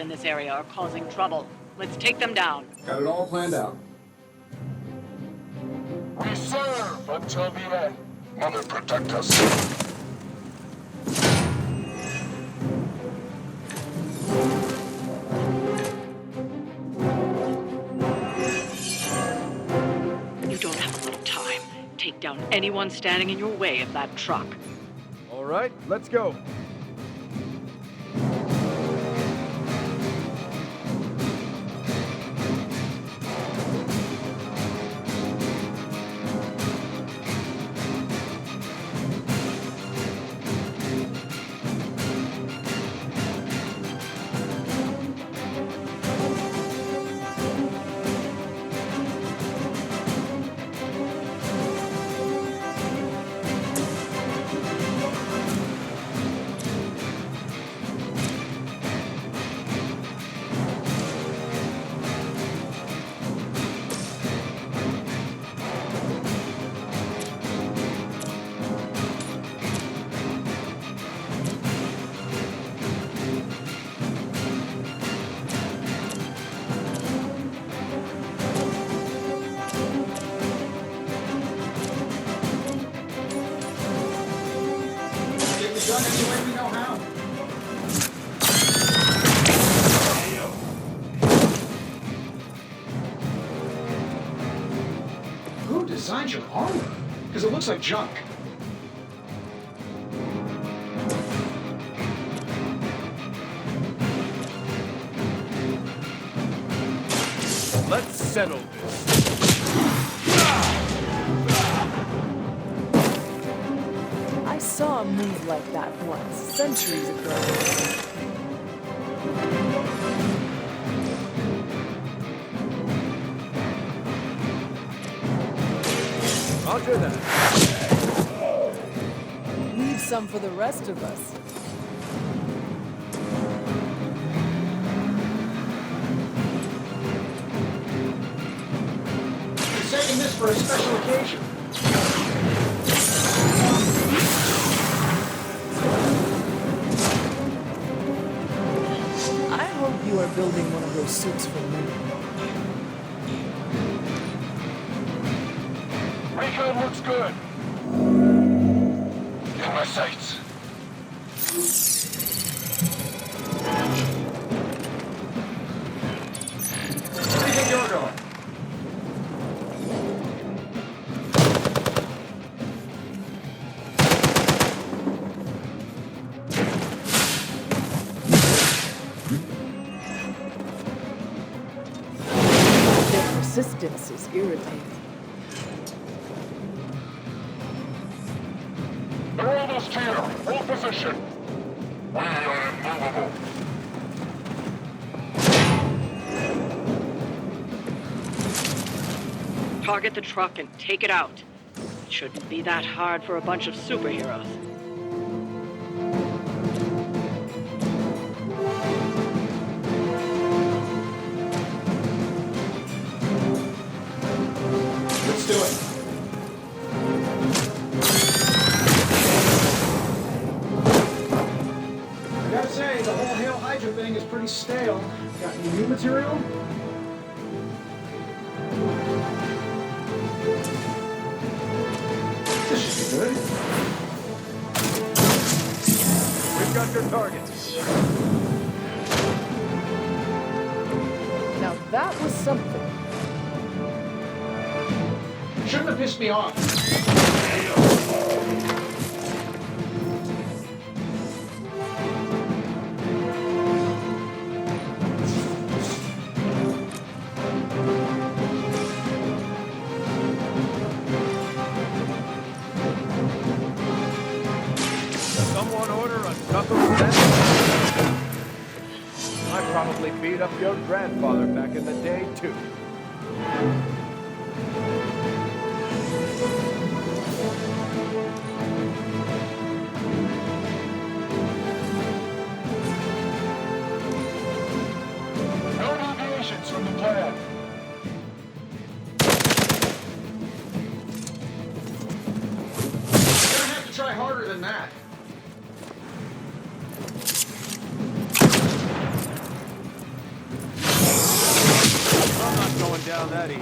in this area are causing trouble. Let's take them down. Got it all planned out. We serve until the end. Mother, protect us. You don't have a little time. Take down anyone standing in your way of that truck. All right, let's go. Who designed your armor? Because it looks like junk. Let's settle this. I saw a move like that once, centuries ago. Roger that. Leave some for the rest of us. You're saving this for a special occasion. I hope you are building one of those suits for me. Recon looks good. In my sights. Where do you think you're going? Their persistence is irritating. They're almost here. Hold position. We are immovable. Target the truck and take it out. It shouldn't be that hard for a bunch of superheroes. Let's do it. I gotta say, the whole Hail Hydra thing is pretty stale. Got any new material? This should be good. We've got your target. Now that was something. Shouldn't have pissed me off. Someone order a knuckle set? I probably beat up your grandfather back in the day, too. No deviations from the plan. You're gonna have to try harder than that. found that easy.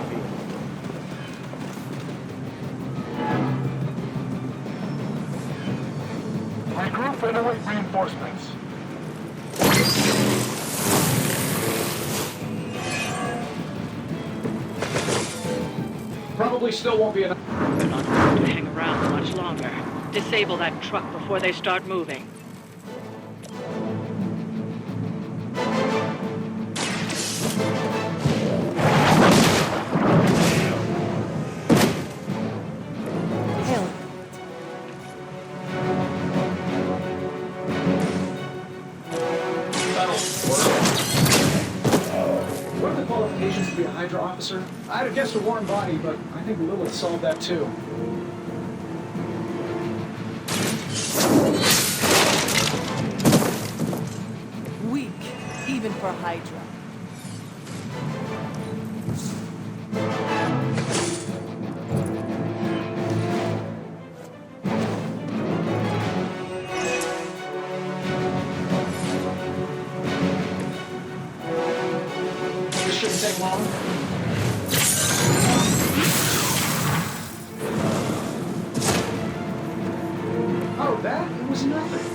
Regroup and await reinforcements. Probably still won't be enough. We're not going to hang around much longer. Disable that truck before they start moving. Hell, What are the qualifications to be a Hydra officer? I'd have guessed a warm body, but I think Lilith solved that too. weak, even for Hydra. This shouldn't take long. Oh, that? It was nothing.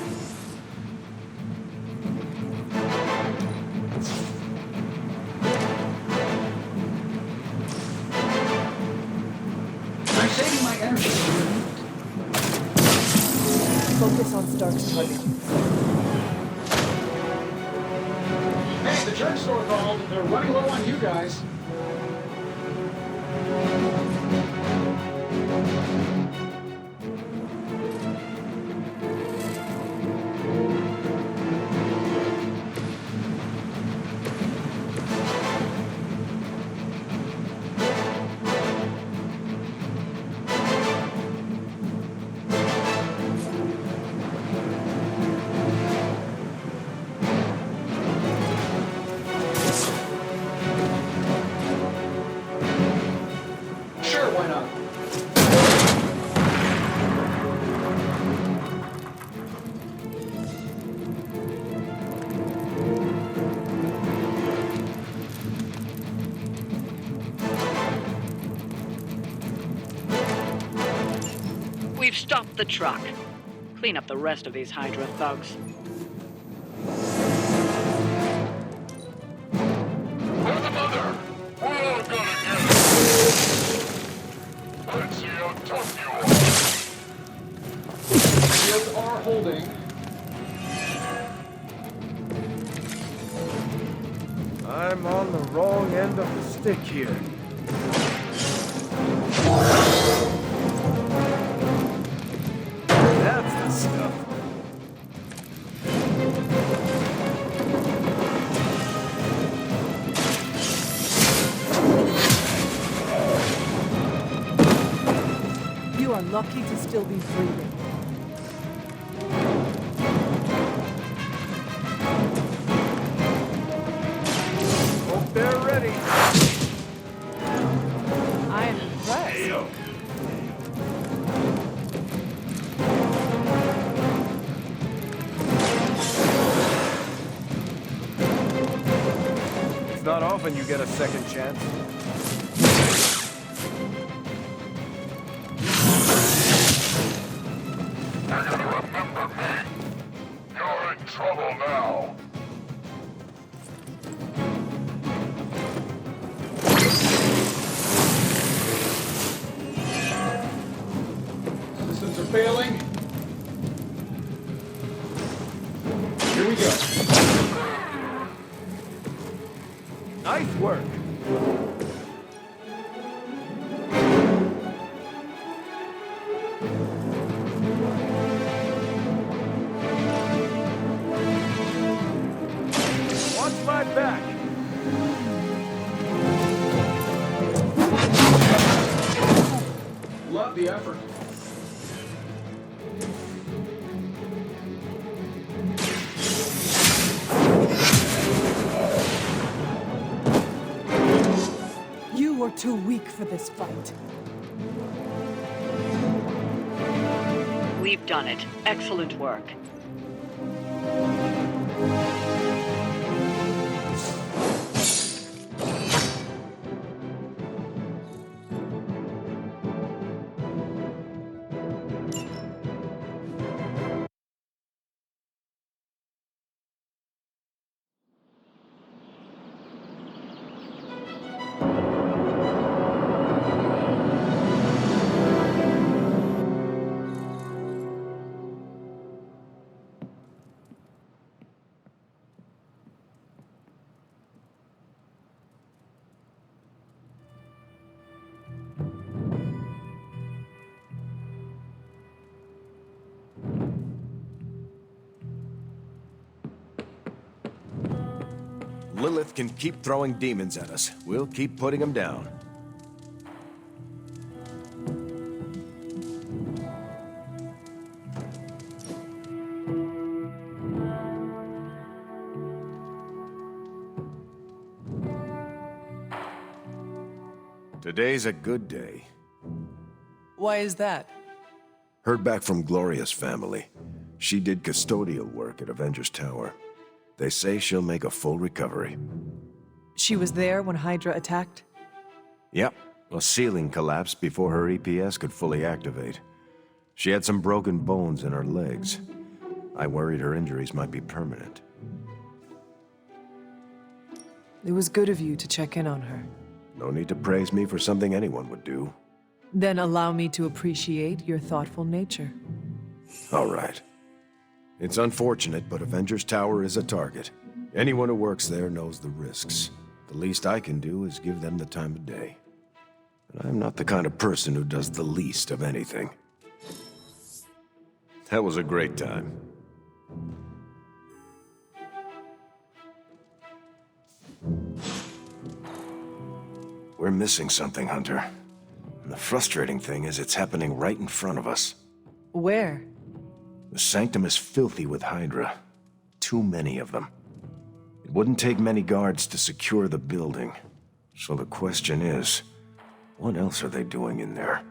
I'm saving my energy. Focus on Stark's target. Hey, the drugstore called. They're running low on you guys. Sure, why not? We've stopped the truck. Clean up the rest of these Hydra thugs. For the mother! We're all gonna get it! Let's see how tough you are! Shields are holding. I'm on the wrong end of the stick here. That's the stuff. You are lucky to still be breathing. Hope they're ready. I am impressed. It's not often you get a second chance. You're gonna remember me! You're in trouble now! Systems are failing. Here we go. Nice work. Watch my back. Love the effort. You were too weak for this fight. We've done it. Excellent work. Lilith can keep throwing demons at us. We'll keep putting them down. Today's a good day. Why is that? Heard back from Gloria's family. She did custodial work at Avengers Tower. They say she'll make a full recovery. She was there when Hydra attacked? Yep. A ceiling collapsed before her EPS could fully activate. She had some broken bones in her legs. I worried her injuries might be permanent. It was good of you to check in on her. No need to praise me for something anyone would do. Then allow me to appreciate your thoughtful nature. All right. It's unfortunate, but Avengers Tower is a target. Anyone who works there knows the risks. The least I can do is give them the time of day. And I'm not the kind of person who does the least of anything. That was a great time. We're missing something, Hunter. And the frustrating thing is it's happening right in front of us. Where? The Sanctum is filthy with Hydra. Too many of them. It wouldn't take many guards to secure the building. So the question is, what else are they doing in there?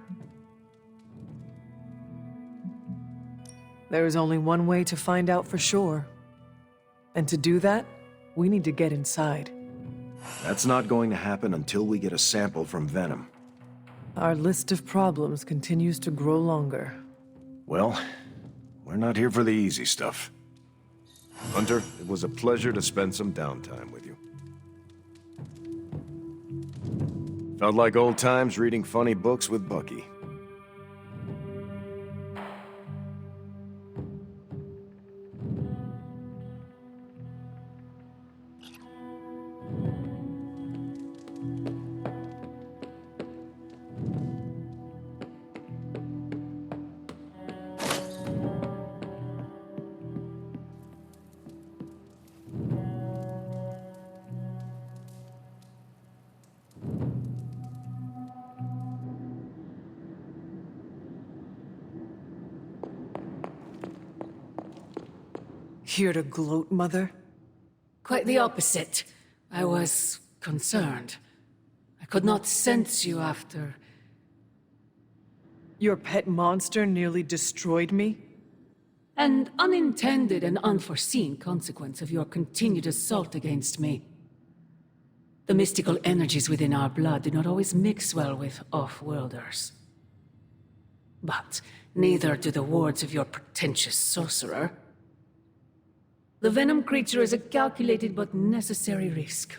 There is only one way to find out for sure. And to do that, we need to get inside. That's not going to happen until we get a sample from Venom. Our list of problems continues to grow longer. Well, we're not here for the easy stuff. Hunter, it was a pleasure to spend some downtime with you. Felt like old times reading funny books with Bucky. Here to gloat, Mother? Quite the opposite. I was concerned. I could not sense you after. Your pet monster nearly destroyed me? An unintended and unforeseen consequence of your continued assault against me. The mystical energies within our blood do not always mix well with off-worlders. But neither do the wards of your pretentious sorcerer. The Venom creature is a calculated but necessary risk.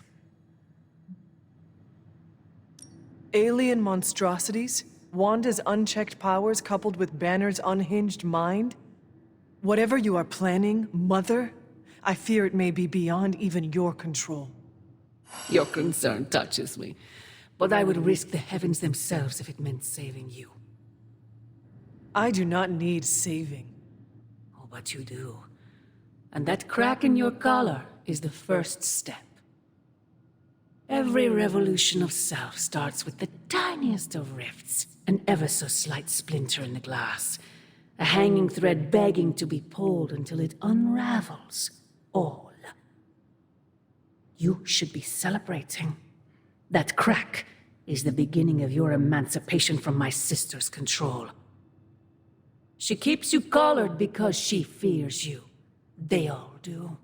Alien monstrosities? Wanda's unchecked powers coupled with Banner's unhinged mind? Whatever you are planning, Mother, I fear it may be beyond even your control. Your concern touches me, but I would risk the heavens themselves if it meant saving you. I do not need saving. Oh, but you do. And that crack in your collar is the first step. Every revolution of self starts with the tiniest of rifts, an ever so slight splinter in the glass, a hanging thread begging to be pulled until it unravels all. You should be celebrating. That crack is the beginning of your emancipation from my sister's control. She keeps you collared because she fears you. They all do.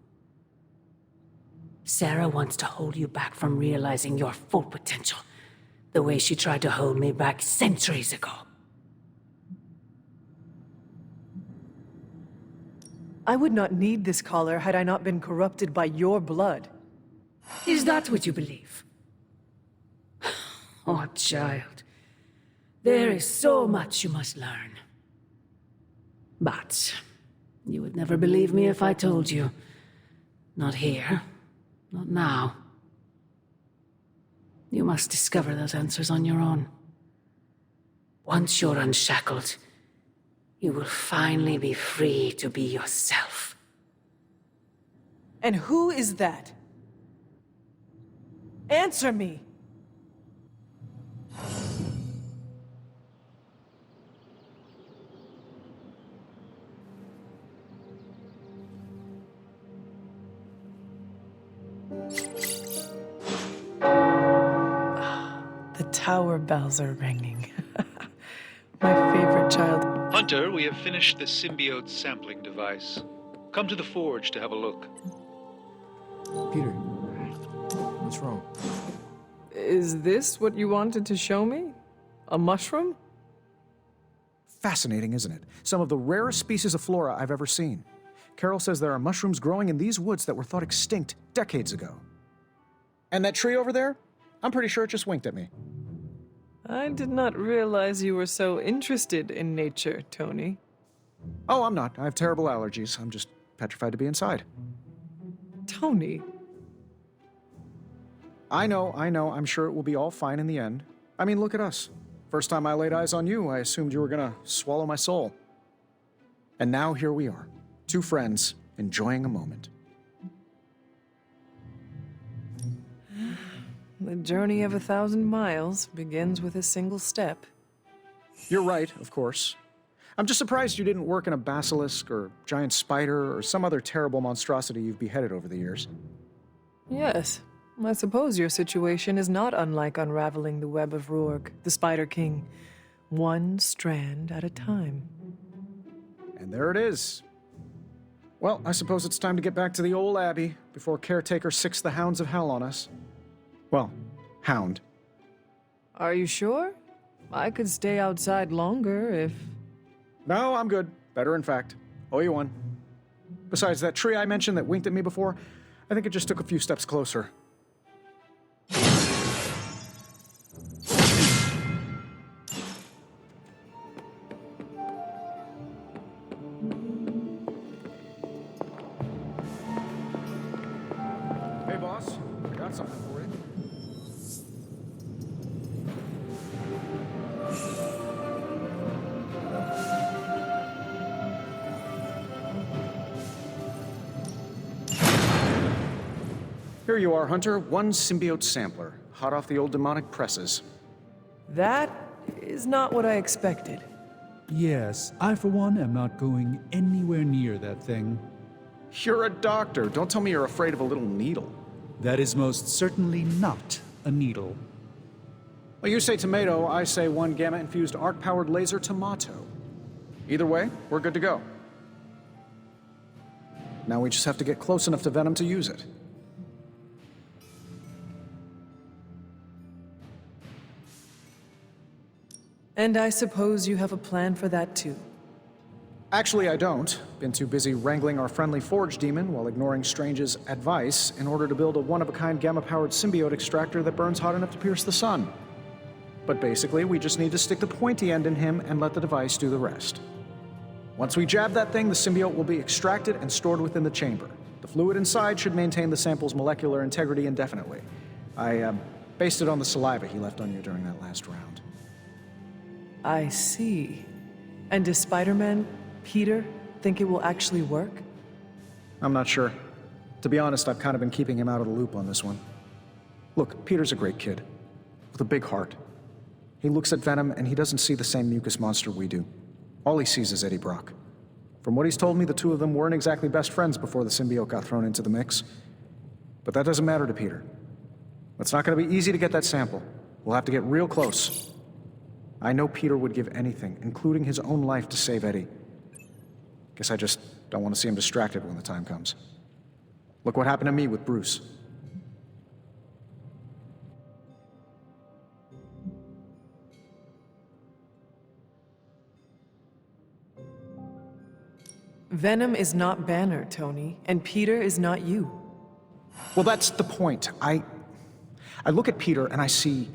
Sarah wants to hold you back from realizing your full potential, the way she tried to hold me back centuries ago. I would not need this collar had I not been corrupted by your blood. Is that what you believe? Oh, child. There is so much you must learn. But you would never believe me if I told you. Not here. Not now. You must discover those answers on your own. Once you're unshackled, you will finally be free to be yourself. And who is that? Answer me! The tower bells are ringing. My favorite child. Hunter, we have finished the symbiote sampling device. Come to the forge to have a look. Peter, what's wrong? Is this what you wanted to show me? A mushroom? Fascinating, isn't it? Some of the rarest species of flora I've ever seen. Carol says there are mushrooms growing in these woods that were thought extinct decades ago. And that tree over there? I'm pretty sure it just winked at me. I did not realize you were so interested in nature, Tony. Oh, I'm not. I have terrible allergies. I'm just petrified to be inside. Tony? I know. I'm sure it will be all fine in the end. I mean, look at us. First time I laid eyes on you, I assumed you were gonna swallow my soul. And now here we are, two friends enjoying a moment. The journey of 1,000 miles begins with a single step. You're right, of course. I'm just surprised you didn't work in a basilisk or giant spider or some other terrible monstrosity you've beheaded over the years. Yes, I suppose your situation is not unlike unraveling the web of Rourke, the Spider King, one strand at a time. And there it is. Well, I suppose it's time to get back to the old Abbey before Caretaker sicks the hounds of hell on us. Well, hound. Are you sure? I could stay outside longer if... No, I'm good. Better, in fact. Owe you one. Besides, that tree I mentioned that winked at me before, I think it just took a few steps closer. Hey, boss. I got something for you. Here you are, Hunter. One symbiote sampler, hot off the old demonic presses. That is not what I expected. Yes, I for one am not going anywhere near that thing. You're a doctor. Don't tell me you're afraid of a little needle. That is most certainly not a needle. Well, you say tomato, I say one gamma-infused arc-powered laser tomato. Either way, we're good to go. Now we just have to get close enough to Venom to use it. And I suppose you have a plan for that too. Actually, I don't. Been too busy wrangling our friendly forge demon while ignoring Strange's advice in order to build a one-of-a-kind gamma-powered symbiote extractor that burns hot enough to pierce the sun. But basically, we just need to stick the pointy end in him and let the device do the rest. Once we jab that thing, the symbiote will be extracted and stored within the chamber. The fluid inside should maintain the sample's molecular integrity indefinitely. I based it on the saliva he left on you during that last round. I see. And does Spider-Man, Peter, think it will actually work? I'm not sure. To be honest, I've kind of been keeping him out of the loop on this one. Look, Peter's a great kid, with a big heart. He looks at Venom and he doesn't see the same mucus monster we do. All he sees is Eddie Brock. From what he's told me, the two of them weren't exactly best friends before the symbiote got thrown into the mix. But that doesn't matter to Peter. It's not going to be easy to get that sample. We'll have to get real close. I know Peter would give anything, including his own life, to save Eddie. Guess I just don't want to see him distracted when the time comes. Look what happened to me with Bruce. Venom is not Banner, Tony, and Peter is not you. Well, that's the point. I look at Peter and I see,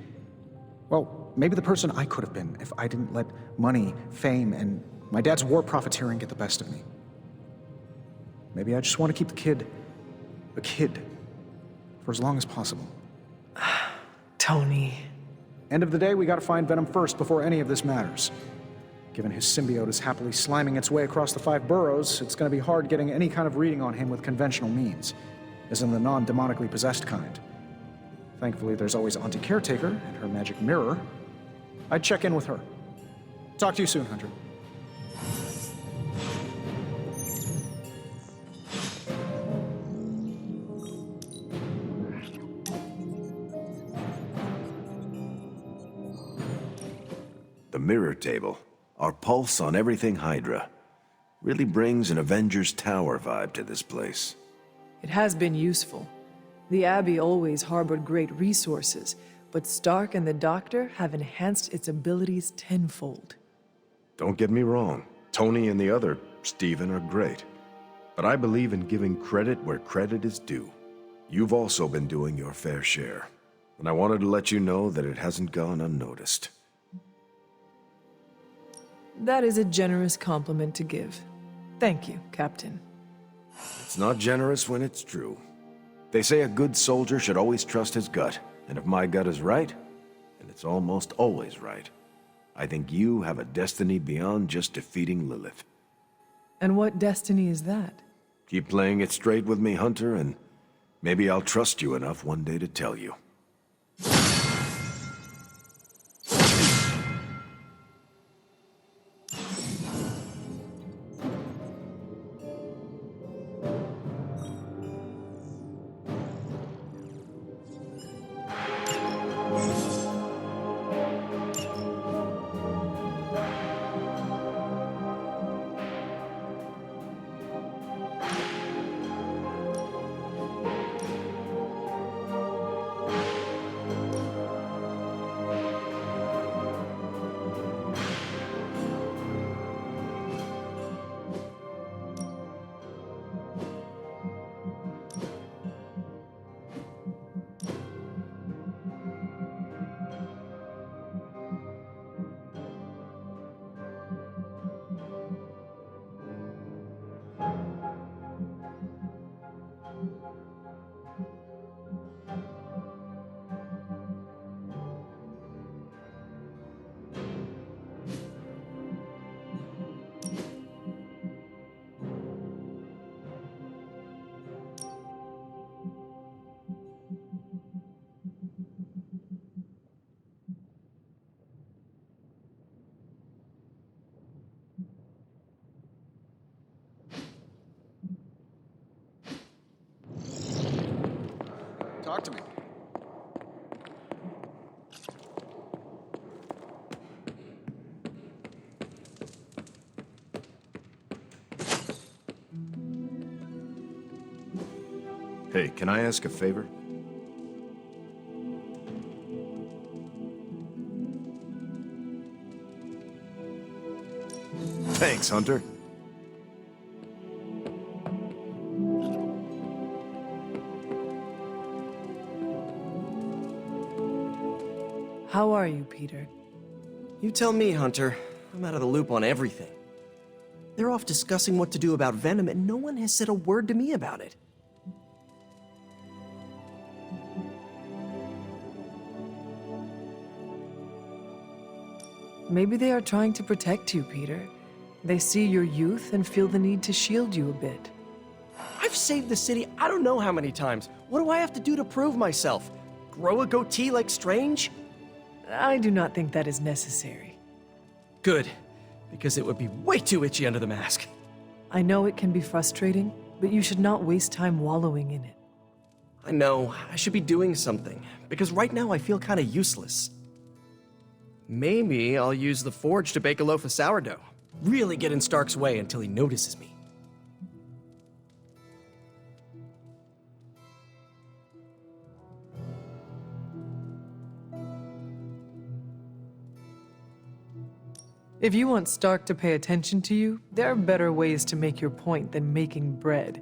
well, maybe the person I could have been if I didn't let money, fame, and my dad's war profiteering get the best of me. Maybe I just want to keep the kid a kid for as long as possible. Tony. End of the day, we gotta find Venom first before any of this matters. Given his symbiote is happily sliming its way across the 5 boroughs, it's gonna be hard getting any kind of reading on him with conventional means, as in the non-demonically possessed kind. Thankfully, there's always Auntie Caretaker and her magic mirror. I'd check in with her. Talk to you soon, Hunter. The mirror table, our pulse on everything Hydra, really brings an Avengers Tower vibe to this place. It has been useful. The Abbey always harbored great resources, but Stark and the Doctor have enhanced its abilities tenfold. Don't get me wrong, Tony and the other Stephen are great. But I believe in giving credit where credit is due. You've also been doing your fair share, and I wanted to let you know that it hasn't gone unnoticed. That is a generous compliment to give. Thank you, Captain. It's not generous when it's true. They say a good soldier should always trust his gut, and if my gut is right, and it's almost always right, I think you have a destiny beyond just defeating Lilith. And what destiny is that? Keep playing it straight with me, Hunter, and maybe I'll trust you enough one day to tell you. Talk to me. Hey, can I ask a favor? Thanks, Hunter. How are you, Peter? You tell me, Hunter. I'm out of the loop on everything. They're off discussing what to do about Venom, and no one has said a word to me about it. Maybe they are trying to protect you, Peter. They see your youth and feel the need to shield you a bit. I've saved the city I don't know how many times. What do I have to do to prove myself? Grow a goatee like Strange? I do not think that is necessary. Good, because it would be way too itchy under the mask. I know it can be frustrating, but you should not waste time wallowing in it. I know, I should be doing something, because right now I feel kind of useless. Maybe I'll use the forge to bake a loaf of sourdough. Really get in Stark's way until he notices me. If you want Stark to pay attention to you, there are better ways to make your point than making bread.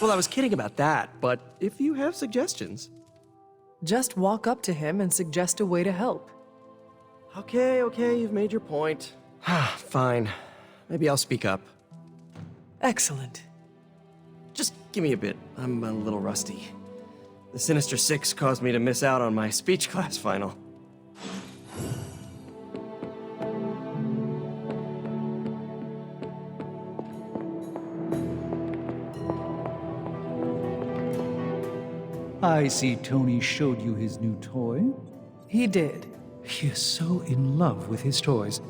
Well, I was kidding about that, but if you have suggestions... Just walk up to him and suggest a way to help. Okay, you've made your point. Fine. Maybe I'll speak up. Excellent. Just give me a bit. I'm a little rusty. The Sinister Six caused me to miss out on my speech class final. I see Tony showed you his new toy. He did. He is so in love with his toys.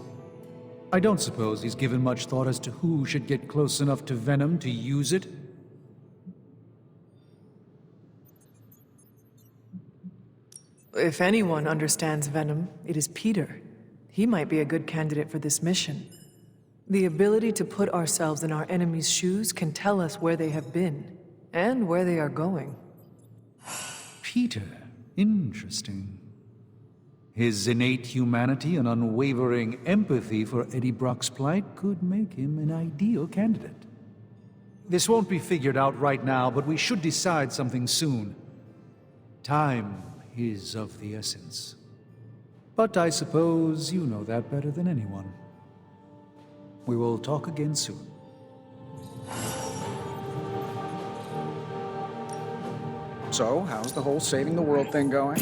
I don't suppose he's given much thought as to who should get close enough to Venom to use it. If anyone understands Venom, it is Peter. He might be a good candidate for this mission. The ability to put ourselves in our enemies' shoes can tell us where they have been, and where they are going. Peter. Interesting. His innate humanity and unwavering empathy for Eddie Brock's plight could make him an ideal candidate. This won't be figured out right now, but we should decide something soon. Time is of the essence. But I suppose you know that better than anyone. We will talk again soon. So, how's the whole saving the world thing going?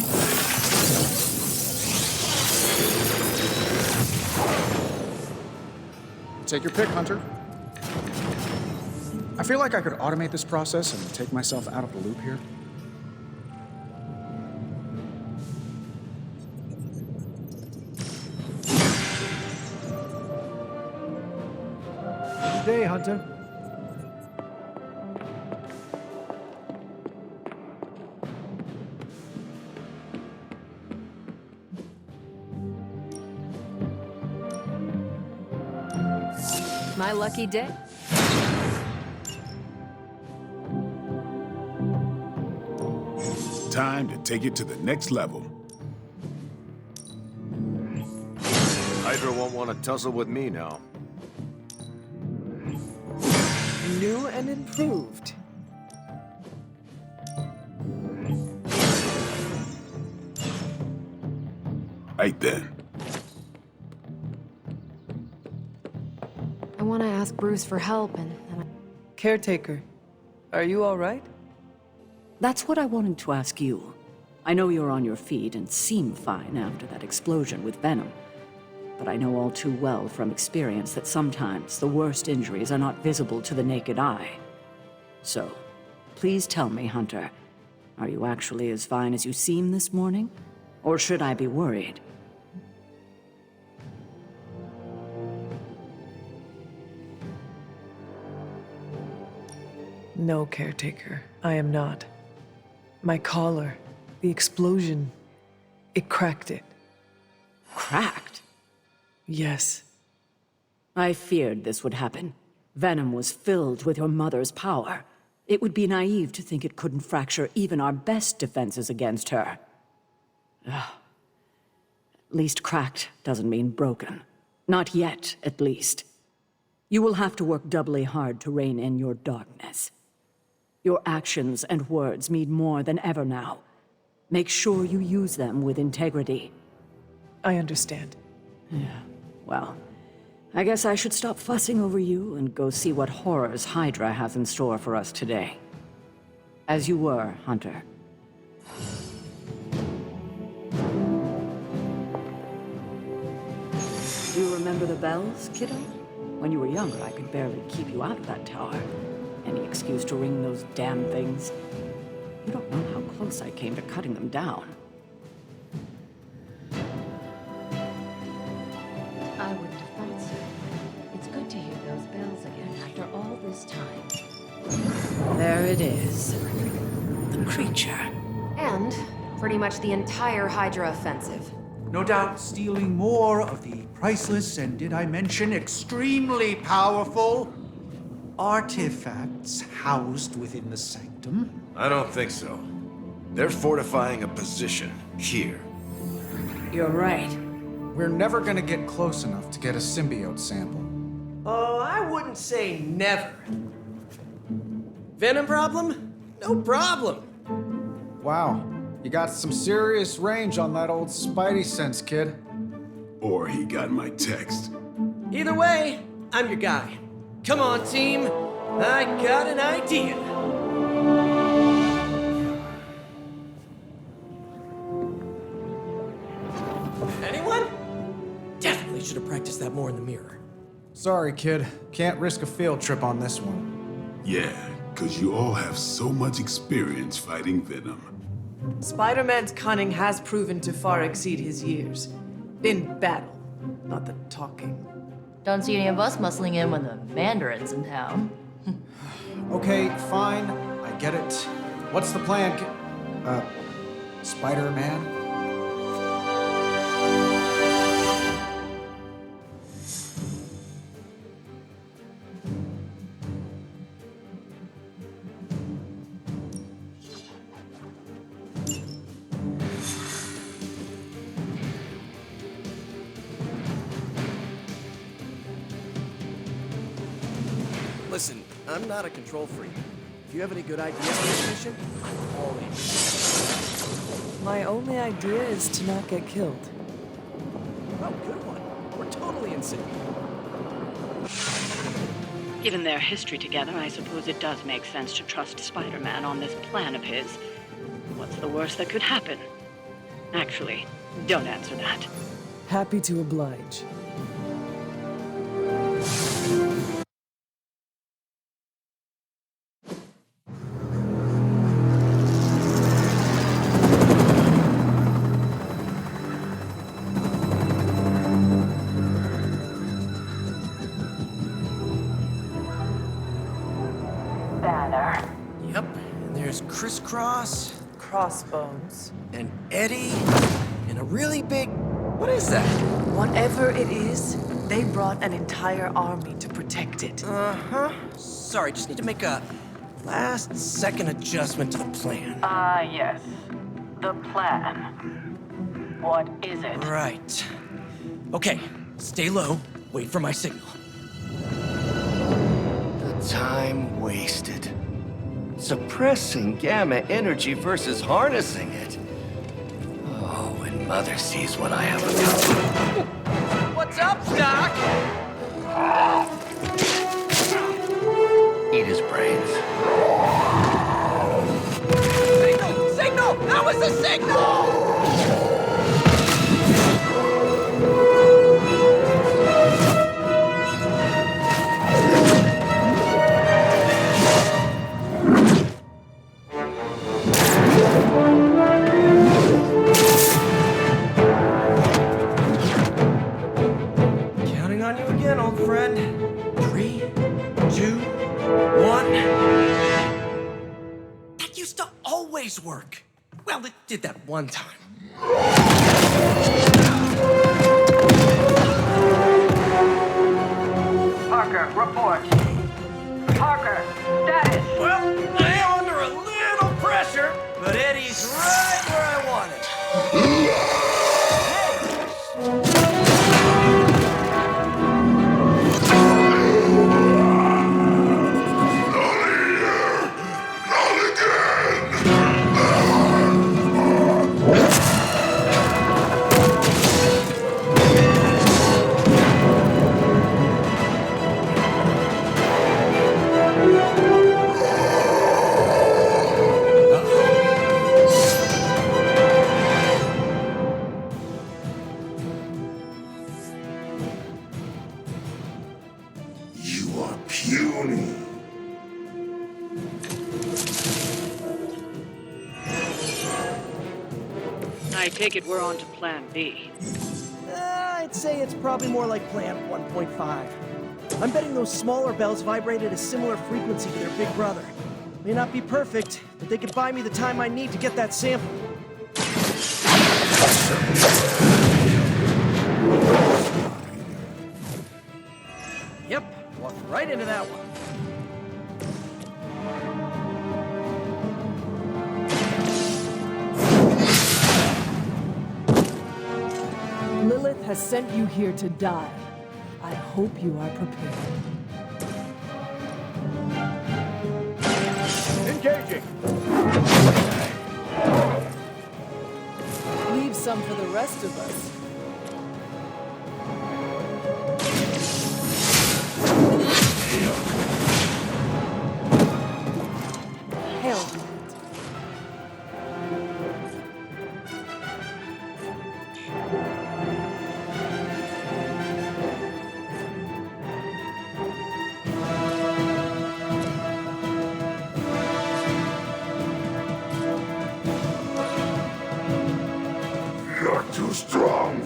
Take your pick, Hunter. I feel like I could automate this process and take myself out of the loop here. Good day, Hunter. My lucky day. Time to take it to the next level. Hydra won't want to tussle with me now. New and improved. Right then. I want to ask Bruce for help, and Caretaker, are you all right? That's what I wanted to ask you. I know you're on your feet and seem fine after that explosion with Venom. But I know all too well from experience that sometimes the worst injuries are not visible to the naked eye. So, please tell me, Hunter, are you actually as fine as you seem this morning? Or should I be worried? No, Caretaker, I am not. My collar, the explosion, it cracked it. Cracked? Yes. I feared this would happen. Venom was filled with your mother's power. It would be naive to think it couldn't fracture even our best defenses against her. At least cracked doesn't mean broken. Not yet, at least. You will have to work doubly hard to rein in your darkness. Your actions and words mean more than ever now. Make sure you use them with integrity. I understand. Yeah, well, I guess I should stop fussing over you and go see what horrors Hydra has in store for us today. As you were, Hunter. Do you remember the bells, kiddo? When you were younger, I could barely keep you out of that tower. Any excuse to ring those damn things. You don't know how close I came to cutting them down. I wouldn't have thought so. It's good to hear those bells again after all this time. There it is. The creature. And pretty much the entire Hydra offensive. No doubt stealing more of the priceless and, did I mention, extremely powerful artifacts housed within the sanctum. I don't think so. They're fortifying a position here. You're right. We're never gonna get close enough to get a symbiote sample. Oh, I wouldn't say never. Venom problem? No problem. Wow, you got some serious range on that old Spidey sense, kid. Or he got my text. Either way, I'm your guy. Come on, team. I got an idea. Anyone? Definitely should have practiced that more in the mirror. Sorry, kid. Can't risk a field trip on this one. Yeah, because you all have so much experience fighting Venom. Spider-Man's cunning has proven to far exceed his years. In battle, not the talking. Don't see any of us muscling in when the Mandarin's in town. Okay, fine. I get it. What's the plan? Spider-Man? Listen, I'm not a control freak. If you have any good ideas for this mission, I'm all in. My only idea is to not get killed. Oh, good one. We're totally in sync. Given their history together, I suppose it does make sense to trust Spider-Man on this plan of his. What's the worst that could happen? Actually, don't answer that. Happy to oblige. Yep, and there's Crisscross, Crossbones. and Eddie, and a really big... What is that? Whatever it is, they brought an entire army to protect it. Uh-huh. Sorry, just need to make a last-second adjustment to the plan. Yes. The plan. What is it? Right. Okay, stay low, wait for my signal. The time wasted. Suppressing gamma energy versus harnessing it. Oh, when Mother sees what I have accomplished. What's up, Doc? Eat his brains. Signal! Signal! That was the signal! Counting on you again, old friend. 3, 2, 1. That used to always work. Well, it did that one time. Parker, report. Parker, status. Well, I am under a little pressure, but Eddie's right where I want him. You are puny. I take it we're on to plan B. I'd say it's probably more like Plan 1.5. I'm betting those smaller bells vibrate at a similar frequency to their big brother. May not be perfect, but they could buy me the time I need to get that sample. Yep, walked right into that one. Lilith has sent you here to die. I hope you are prepared. Engaging! Leave some for the rest of us. Hell with it.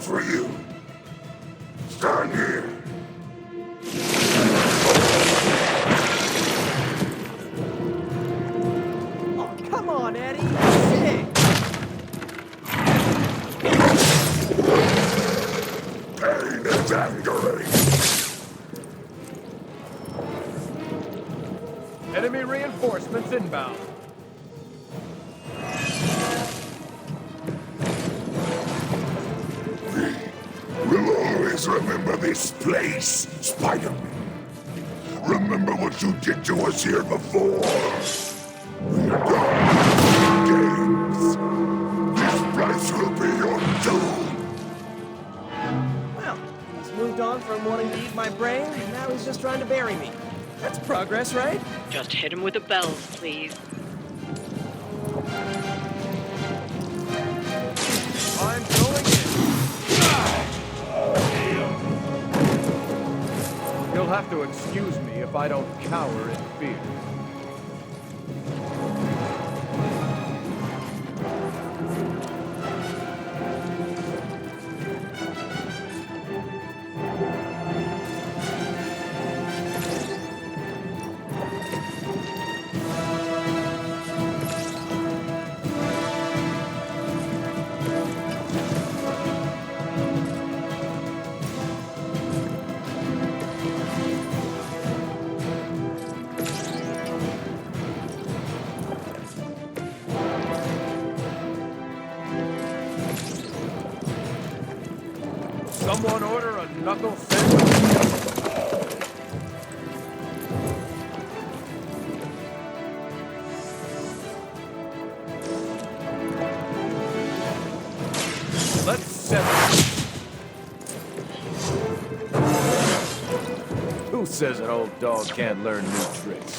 for you. Stand here. Oh, come on, Eddie. Shit. Pain is angering. Enemy reinforcements inbound. We'll always remember this place, Spider-Man. Remember what you did to us here before. We're done games. This place will be your doom. Well, he's moved on from wanting to eat my brain, and now he's just trying to bury me. That's progress, right? Just hit him with the bells, please. I'm going in. You'll have to excuse me if I don't cower in fear. Someone order a knuckle sandwich. Let's settle. Who says an old dog can't learn new tricks?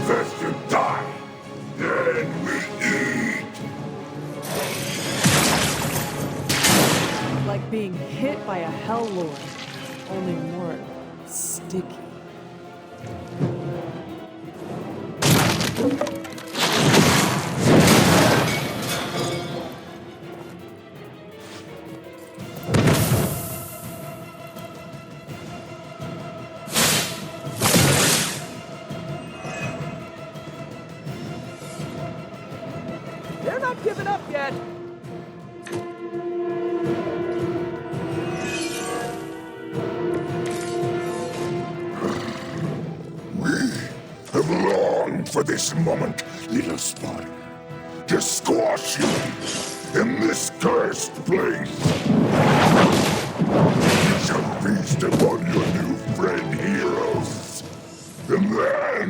First you die, then we eat. Like being hit by a Hell Lord, only more sticky. They're not giving up yet. Have longed for this moment, little spider, to squash you in this cursed place. You shall feast upon your new friend heroes, and then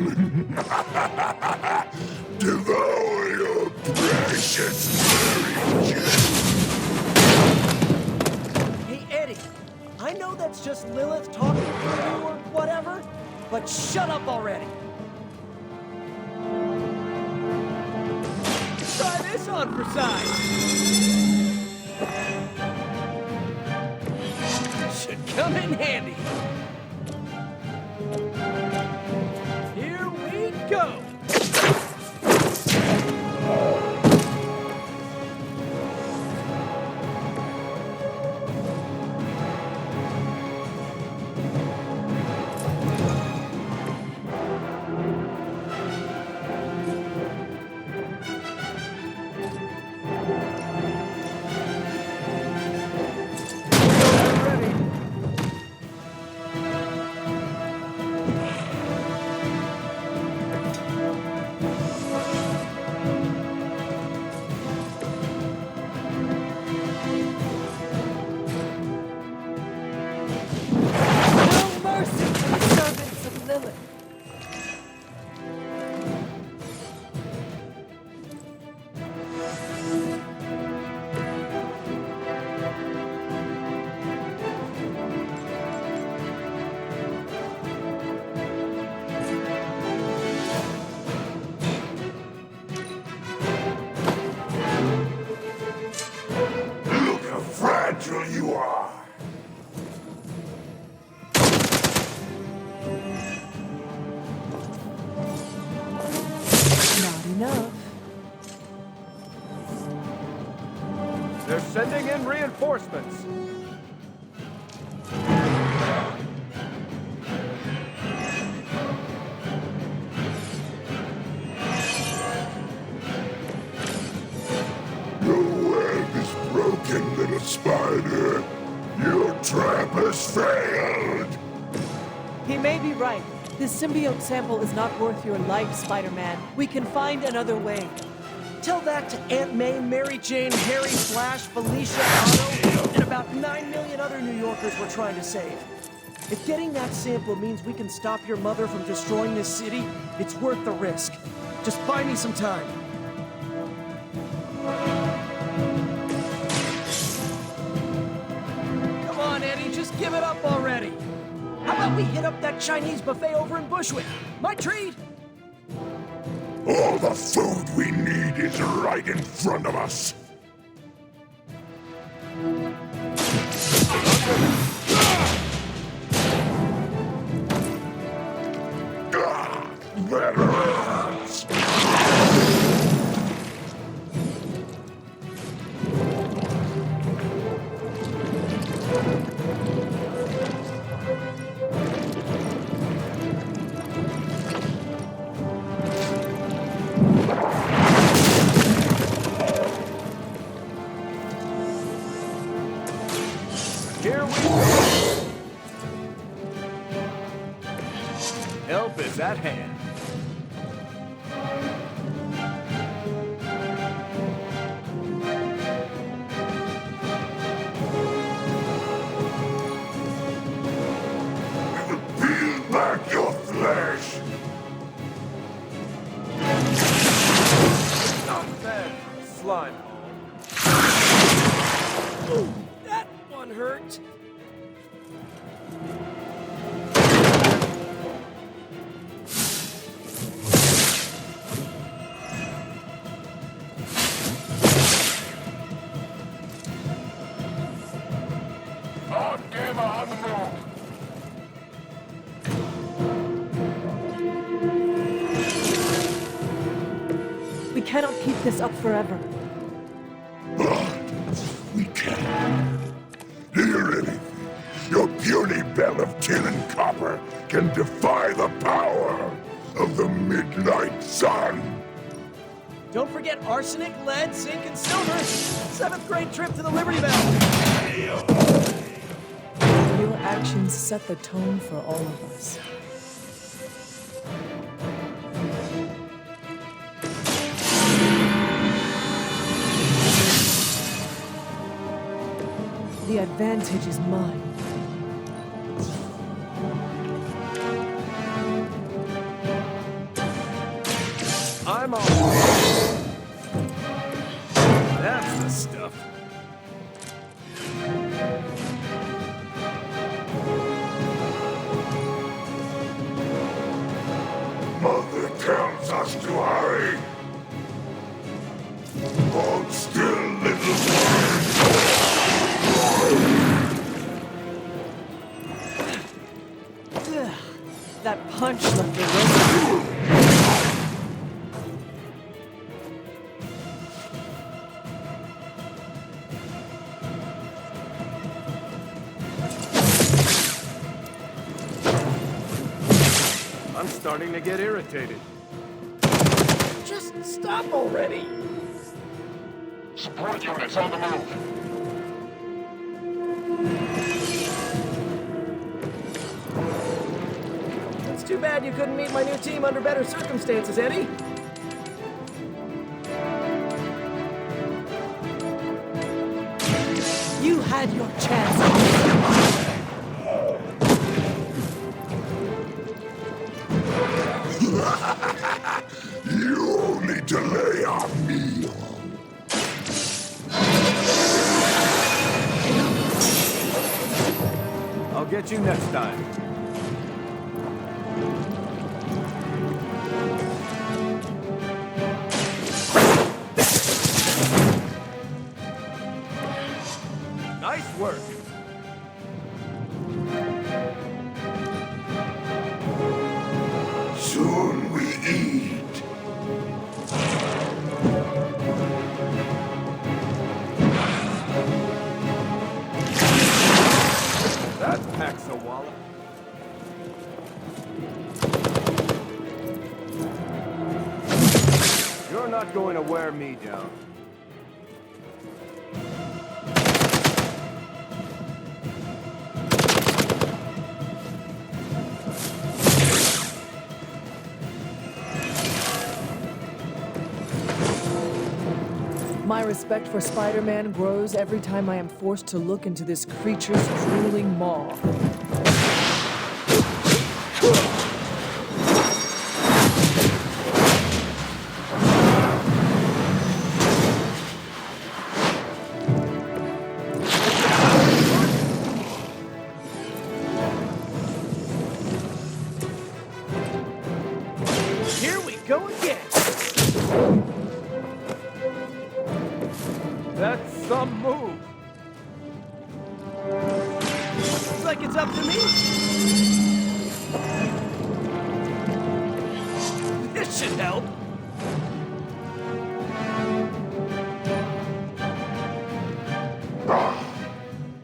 devour your precious berry gem. Hey, Eddie, I know that's just Lilith talking to you or whatever, but shut up already. Try this on for size. Should come in handy. Here we go. They're sending in reinforcements. Your web is broken, little spider. Your trap has failed. He may be right. This symbiote sample is not worth your life, Spider-Man. We can find another way. Tell that to Aunt May, Mary Jane, Harry, Flash, Felicia, Otto, and about 9 million other New Yorkers we're trying to save. If getting that sample means we can stop your mother from destroying this city, it's worth the risk. Just buy me some time. Come on, Eddie, just give it up already. How about we hit up that Chinese buffet over in Bushwick? My treat! All the food we need is right in front of us. That hurts. Here we go. Help is at hand. Peel back your flesh. Not bad for a slime hole. Ooh, that one hurt. We cannot keep this up forever. We can. Do you really think your puny bell of tin and copper can defy the power of the midnight sun? Don't forget arsenic, lead, zinc, and silver. 7th grade trip to the Liberty Bell. Your actions set the tone for all of us. The advantage is mine. I'm on. That's the stuff. Mother tells us to hurry. Hold still, little one. Ugh, that punch left the residue. I'm starting to get irritated. Just stop already. Support units on the move. It's too bad you couldn't meet my new team under better circumstances, Eddie. You had your chance. You only delay our meal. I'll get you next time. Nice work. Soon we eat. not going to wear me down. My respect for Spider-Man grows every time I am forced to look into this creature's drooling maw. Here we go again. That's some move. Looks like it's up to me. This should help.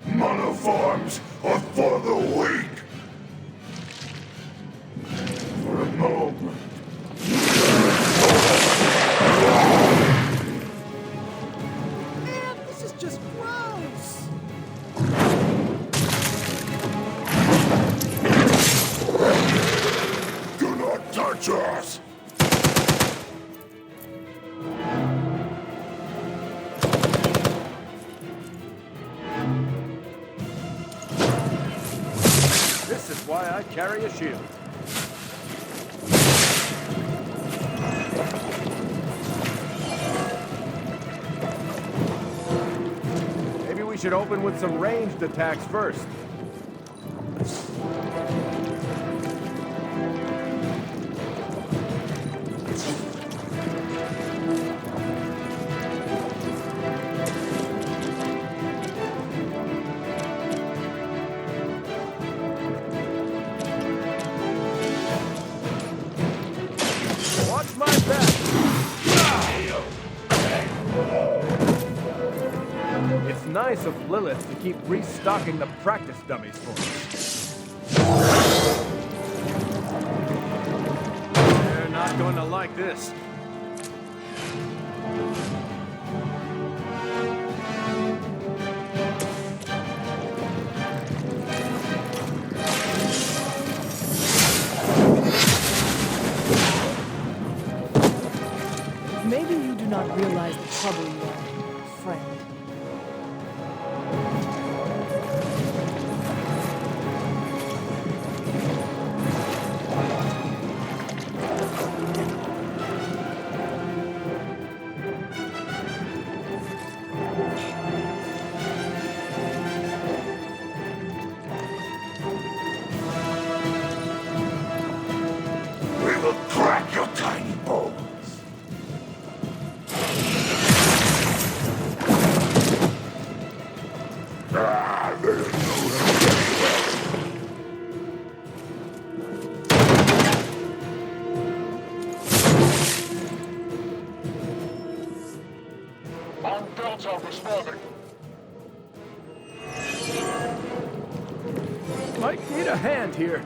Monoforms are for the weak. For a moment. Man, this is just gross. Do not touch us. This is why I carry a shield. Maybe we should open with some ranged attacks first. Watch my back! It's nice of Lilith to keep restocking the practice dummies for us. They're not going to like this. Maybe you do not realize the trouble you are in, friend. We will crack your tiny bones. Ah, there's On Delta responding. Might need a hand here.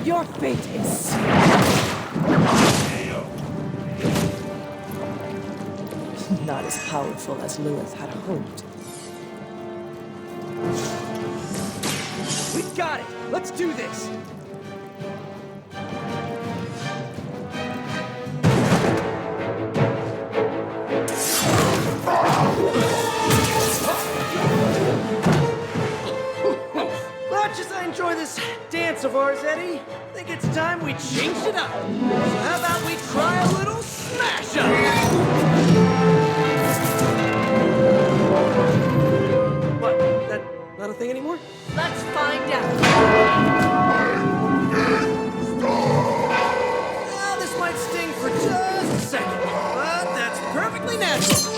Your fate is sealed. Not as powerful as Lilith had hoped. We got it. Let's do this. Much as I enjoy this dance of ours, Eddie, I think it's time we changed it up. So how about we try a little smash up? What? That not a thing anymore? Let's find out. Well, this might sting for just a second, but that's perfectly natural.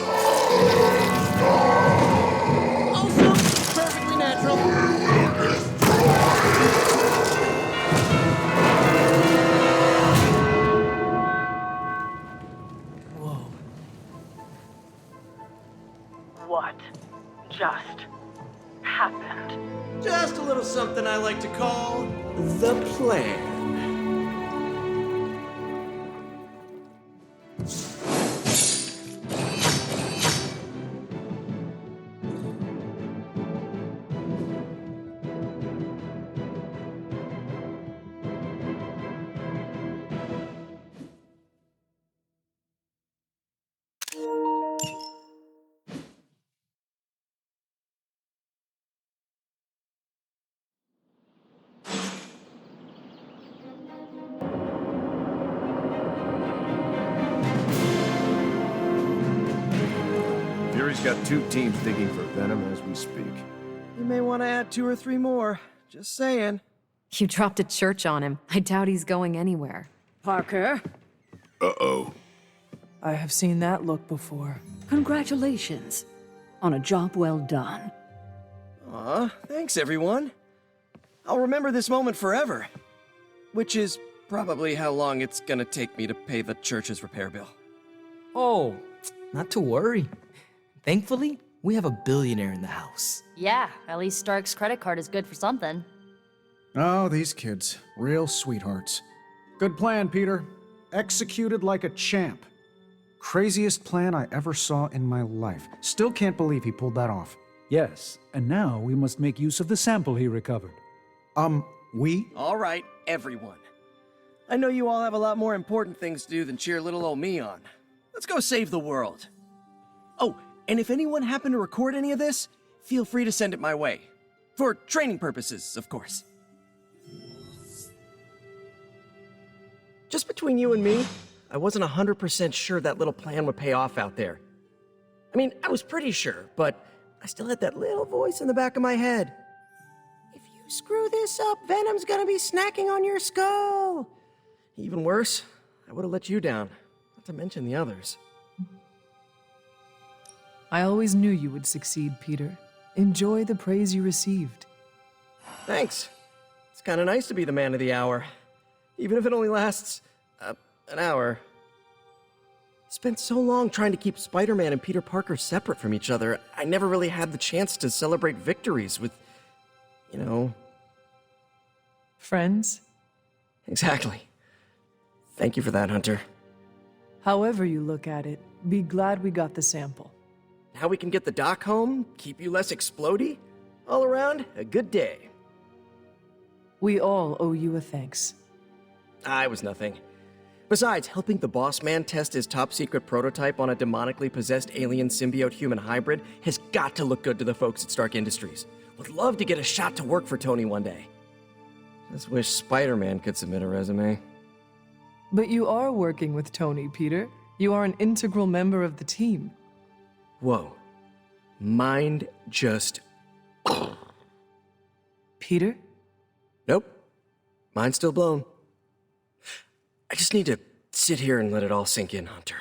Also, perfectly natural. Whoa. happened? Just a little something I like to call the plan. Fury's got 2 teams digging for Venom as we speak. You may want to add 2 or 3 more. Just saying. You dropped a church on him. I doubt he's going anywhere. Parker, Uh-oh. I have seen that look before. congratulations on a job well done. Aw, thanks everyone. I'll remember this moment forever. Which is probably how long it's gonna take me to pay the church's repair bill. Oh, not to worry. Thankfully, we have a billionaire in the house. Yeah, at least Stark's credit card is good for something. Oh, these kids. Real sweethearts. Good plan, Peter. Executed like a champ. Craziest plan I ever saw in my life. Still can't believe he pulled that off. Yes, and now we must make use of the sample he recovered. We? All right, everyone. I know you all have a lot more important things to do than cheer little old me on. Let's go save the world. Oh, and if anyone happened to record any of this, feel free to send it my way. For training purposes, of course. Just between you and me, I wasn't 100% sure that little plan would pay off out there. I mean, I was pretty sure, but I still had that little voice in the back of my head. If you screw this up, Venom's gonna be snacking on your skull. Even worse, I would have let you down, not to mention the others. I always knew you would succeed, Peter. Enjoy the praise you received. Thanks. It's kind of nice to be the man of the hour, even if it only lasts, an hour. Spent so long trying to keep Spider-Man and Peter Parker separate from each other, I never really had the chance to celebrate victories with, you know... Friends? Exactly. Thank you for that, Hunter. However you look at it, be glad we got the sample. Now we can get the doc home, keep you less explodey. All around, a good day. We all owe you a thanks. I was nothing. Besides, helping the boss man test his top-secret prototype on a demonically possessed alien symbiote-human hybrid has got to look good to the folks at Stark Industries. Would love to get a shot to work for Tony one day. Just wish Spider-Man could submit a resume. But you are working with Tony, Peter. You are an integral member of the team. Whoa. Mind just... Peter? Nope. Mind's still blown. I just need to sit here and let it all sink in, Hunter.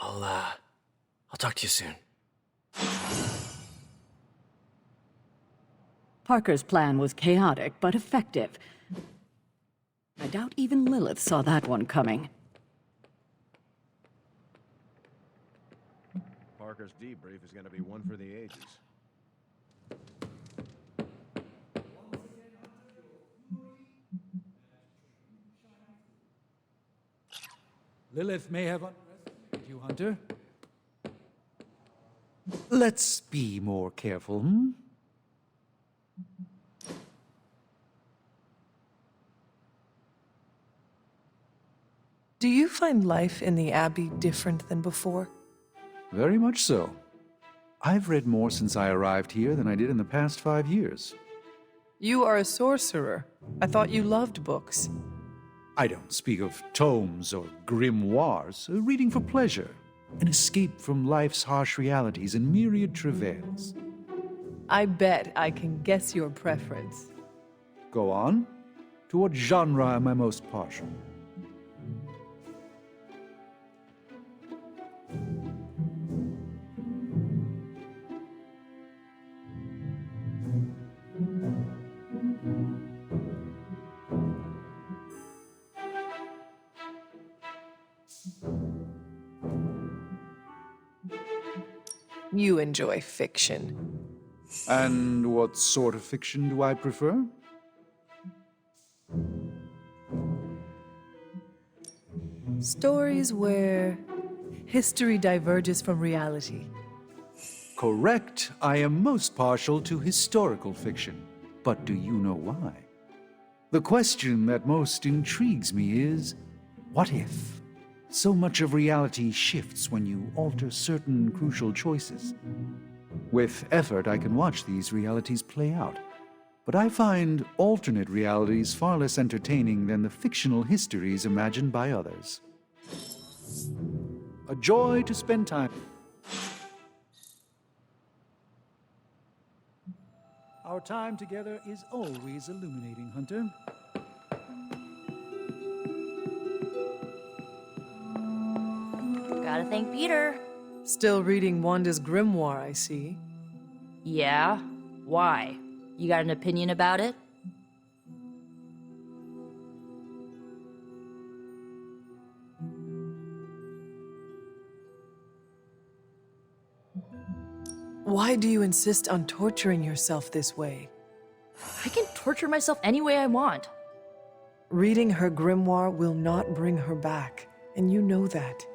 I'll talk to you soon. Parker's plan was chaotic but effective. I doubt even Lilith saw that one coming. Parker's debrief is going to be one for the ages. Lilith may have underestimated you, Hunter. Let's be more careful, hmm? Do you find life in the Abbey different than before? Very much so. I've read more since I arrived here than I did in the past 5 years. You are a sorcerer. I thought you loved books. I don't speak of tomes or grimoires, reading for pleasure, an escape from life's harsh realities and myriad travails. I bet I can guess your preference. Go on. To what genre am I most partial? You enjoy fiction. And what sort of fiction do I prefer? Stories where history diverges from reality. Correct. I am most partial to historical fiction. But do you know why? The question that most intrigues me is, what if? So much of reality shifts when you alter certain crucial choices. With effort, I can watch these realities play out. But I find alternate realities far less entertaining than the fictional histories imagined by others. A joy to spend time. Our time together is always illuminating, Hunter. Gotta thank Peter. Still reading Wanda's grimoire, I see. Yeah? Why? You got an opinion about it? Why do you insist on torturing yourself this way? I can torture myself any way I want. Reading her grimoire will not bring her back, and you know that.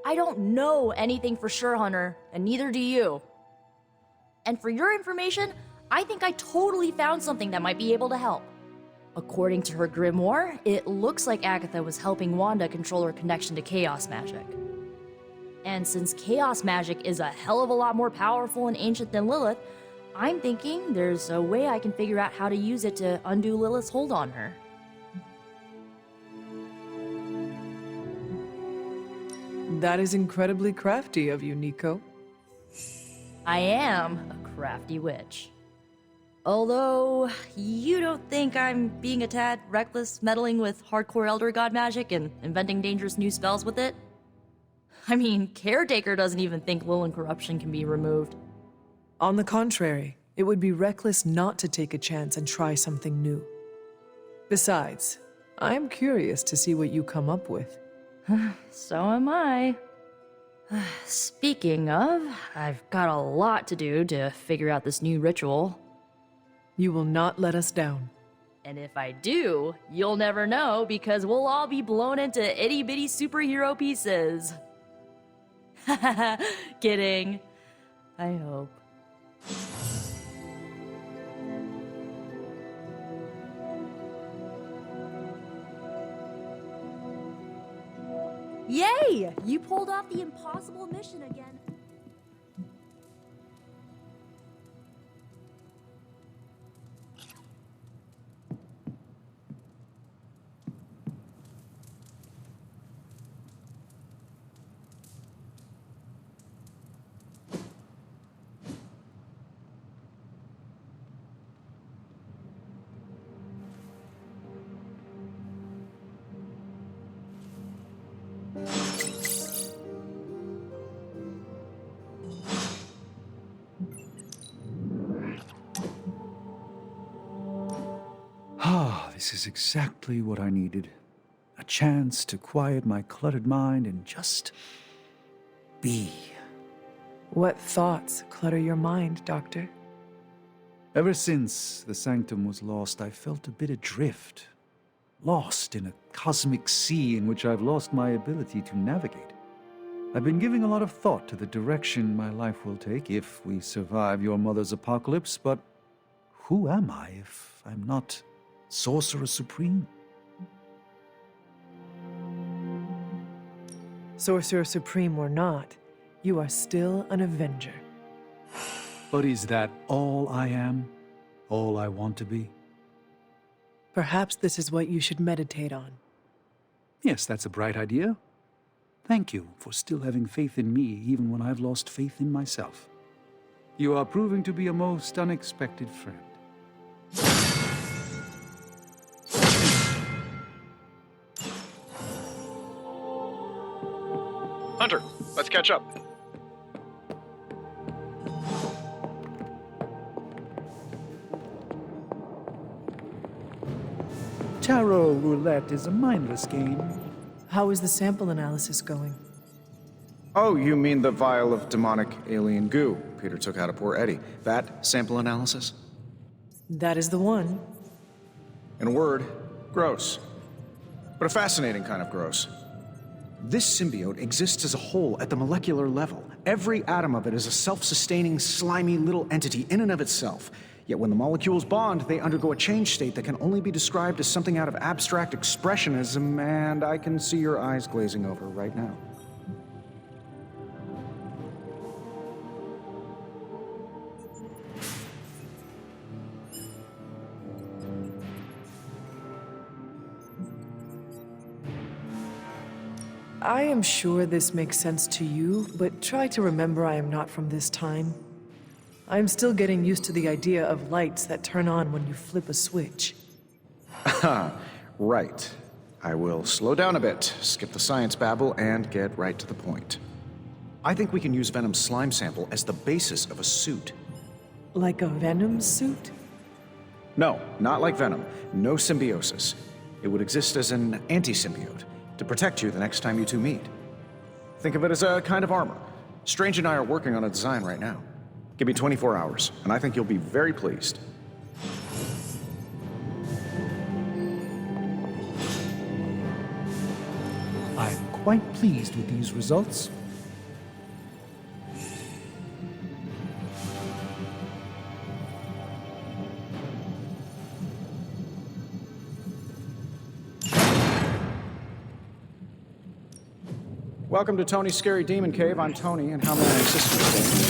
I don't know anything for sure, Hunter, and neither do you. And for your information, I think I totally found something that might be able to help. According to her grimoire, it looks like Agatha was helping Wanda control her connection to chaos magic. And since chaos magic is a hell of a lot more powerful and ancient than Lilith, I'm thinking there's a way I can figure out how to use it to undo Lilith's hold on her. That is incredibly crafty of you, Nico. I am a crafty witch. Although, you don't think I'm being a tad reckless, meddling with hardcore Elder God magic and inventing dangerous new spells with it? I mean, Caretaker doesn't even think Lilith corruption can be removed. On the contrary, it would be reckless not to take a chance and try something new. Besides, I'm curious to see what you come up with. So am I. Speaking of, I've got a lot to do to figure out this new ritual. You will not let us down. And if I do, you'll never know because we'll all be blown into itty-bitty superhero pieces. Kidding. I hope. Yay! You pulled off the impossible mission again. This is exactly what I needed. A chance to quiet my cluttered mind and just be. What thoughts clutter your mind, Doctor? Ever since the Sanctum was lost, I felt a bit adrift. Lost in a cosmic sea in which I've lost my ability to navigate. I've been giving a lot of thought to the direction my life will take if we survive your mother's apocalypse, but who am I if I'm not Sorcerer Supreme? Sorcerer Supreme or not, you are still an Avenger. But is that all I am? All I want to be? Perhaps this is what you should meditate on. Yes, that's a bright idea. Thank you for still having faith in me even when I've lost faith in myself. You are proving to be a most unexpected friend. Hunter, let's catch up. Tarot roulette is a mindless game. How is the sample analysis going? Oh, you mean the vial of demonic alien goo. Peter took out of poor Eddie. That sample analysis? That is the one. In a word, gross. But a fascinating kind of gross. This symbiote exists as a whole at the molecular level. Every atom of it is a self-sustaining, slimy little entity in and of itself. Yet when the molecules bond, they undergo a change state that can only be described as something out of abstract expressionism, and I can see your eyes glazing over right now. I am sure this makes sense to you, but try to remember I am not from this time. I am still getting used to the idea of lights that turn on when you flip a switch. Right. I will slow down a bit, skip the science babble, and get right to the point. I think we can use Venom's slime sample as the basis of a suit. Like a Venom suit? No, not like Venom. No symbiosis. It would exist as an anti-symbiote, to protect you the next time you two meet. Think of it as a kind of armor. Strange and I are working on a design right now. Give me 24 hours, and I think you'll be very pleased. I'm quite pleased with these results. Welcome to Tony's Scary Demon Cave. I'm Tony, and how may I assist you today?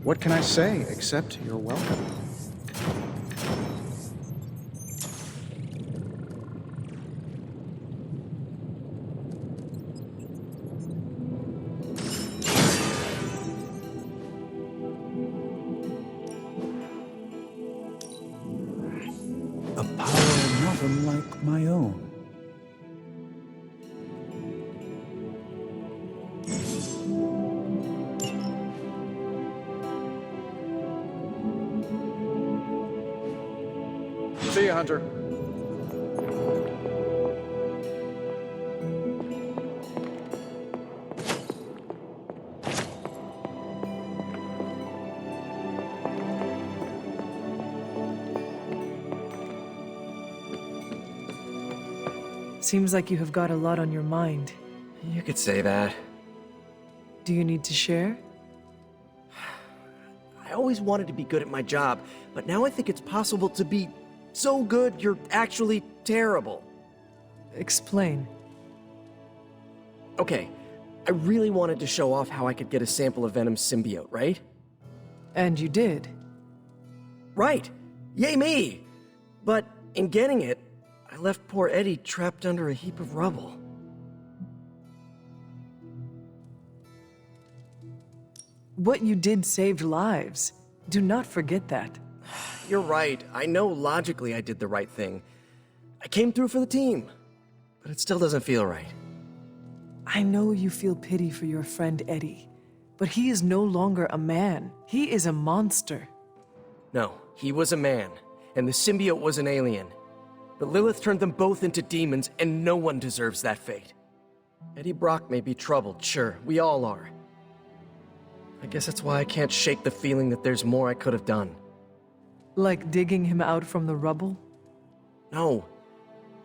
What can I say except you're welcome? A power not unlike my own. See you, Hunter. Seems like you have got a lot on your mind. You could say that. Do you need to share? I always wanted to be good at my job, but now I think it's possible to be so good you're actually terrible. Explain. Okay, I really wanted to show off how I could get a sample of Venom's symbiote, right? And you did. Right! Yay me! But in getting it, I left poor Eddie trapped under a heap of rubble. What you did saved lives. Do not forget that. You're right. I know logically I did the right thing. I came through for the team, but it still doesn't feel right. I know you feel pity for your friend Eddie, but he is no longer a man. He is a monster. No, he was a man, and the symbiote was an alien. But Lilith turned them both into demons, and no one deserves that fate. Eddie Brock may be troubled, sure, we all are. I guess that's why I can't shake the feeling that there's more I could have done. Like digging him out from the rubble? No.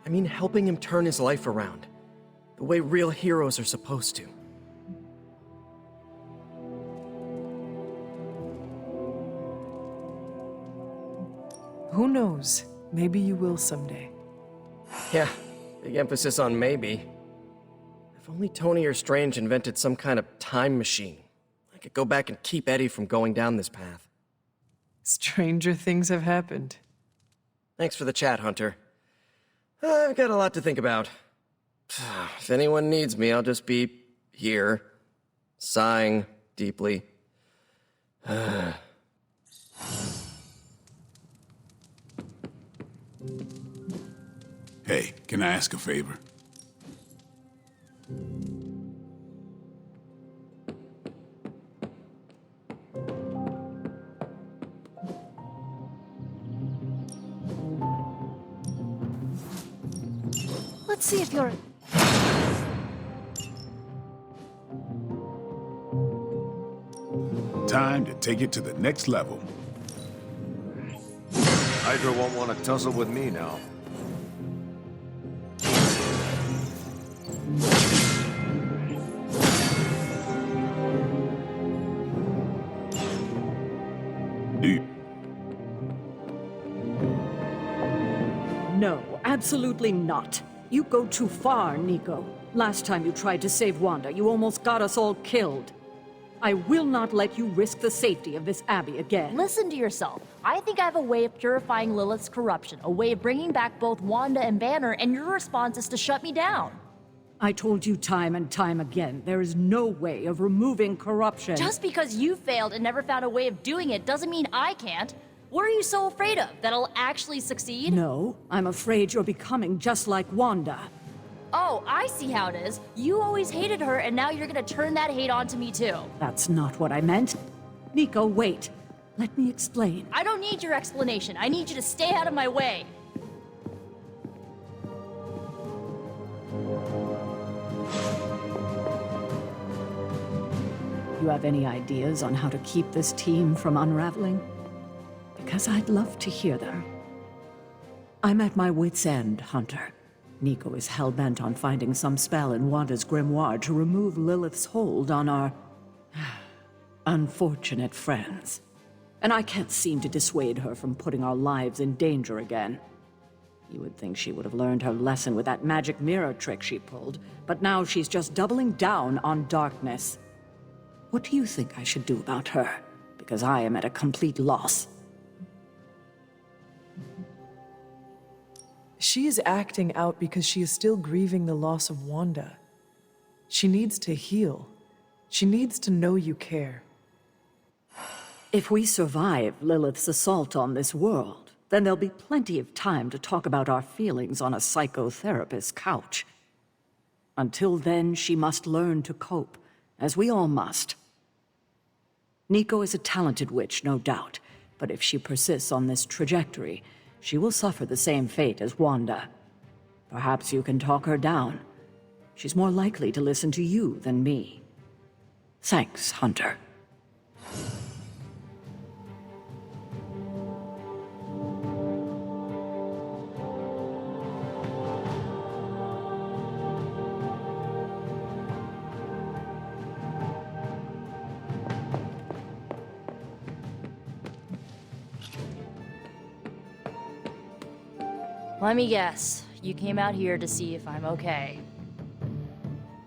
I mean helping him turn his life around. The way real heroes are supposed to. Who knows? Maybe you will someday. Yeah, big emphasis on maybe. If only Tony or Strange invented some kind of time machine, I could go back and keep Eddie from going down this path. Stranger things have happened. Thanks for the chat, Hunter. I've got a lot to think about. If anyone needs me, I'll just be here, sighing deeply. Hey, can I ask a favor? Let's see if you're... time to take it to the next level. Hydra won't want to tussle with me now. No, absolutely not. You go too far, Nico. Last time you tried to save Wanda, you almost got us all killed. I will not let you risk the safety of this Abbey again. Listen to yourself. I think I have a way of purifying Lilith's corruption, a way of bringing back both Wanda and Banner, and your response is to shut me down. I told you time and time again, there is no way of removing corruption. Just because you failed and never found a way of doing it doesn't mean I can't. What are you so afraid of? That I'll actually succeed? No, I'm afraid you're becoming just like Wanda. Oh, I see how it is. You always hated her, and now you're gonna turn that hate onto me too. That's not what I meant. Nico, wait. Let me explain. I don't need your explanation. I need you to stay out of my way. You have any ideas on how to keep this team from unraveling? Because I'd love to hear them. I'm at my wit's end, Hunter. Nico is hell-bent on finding some spell in Wanda's grimoire to remove Lilith's hold on our unfortunate friends. And I can't seem to dissuade her from putting our lives in danger again. You would think she would have learned her lesson with that magic mirror trick she pulled, but now she's just doubling down on darkness. What do you think I should do about her? Because I am at a complete loss. She is acting out because she is still grieving the loss of Wanda. She needs to heal. She needs to know you care. If we survive Lilith's assault on this world, then there'll be plenty of time to talk about our feelings on a psychotherapist's couch. Until then, she must learn to cope, as we all must. Nico is a talented witch, no doubt, but if she persists on this trajectory, she will suffer the same fate as Wanda. Perhaps you can talk her down. She's more likely to listen to you than me. Thanks, Hunter. Let me guess. You came out here to see if I'm okay.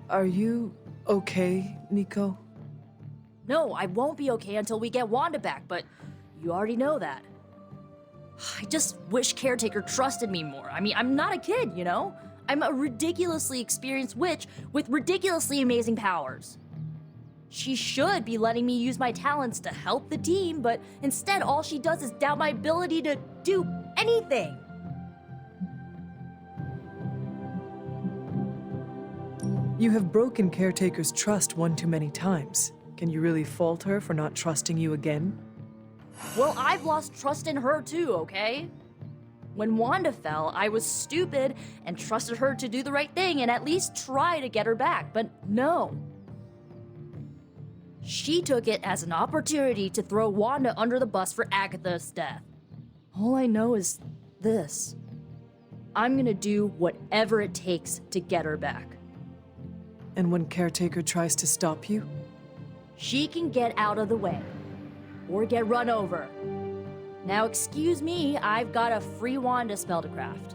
Are you okay, Nico? No, I won't be okay until we get Wanda back, but you already know that. I just wish Caretaker trusted me more. I mean, I'm not a kid, you know? I'm a ridiculously experienced witch with ridiculously amazing powers. She should be letting me use my talents to help the team, but instead all she does is doubt my ability to do anything. You have broken Caretaker's trust one too many times. Can you really fault her for not trusting you again? Well, I've lost trust in her too, okay? When Wanda fell, I was stupid and trusted her to do the right thing and at least try to get her back, but no. She took it as an opportunity to throw Wanda under the bus for Agatha's death. All I know is this. I'm gonna do whatever it takes to get her back. And when Caretaker tries to stop you? She can get out of the way. Or get run over. Now excuse me, I've got a free Wanda spell to craft.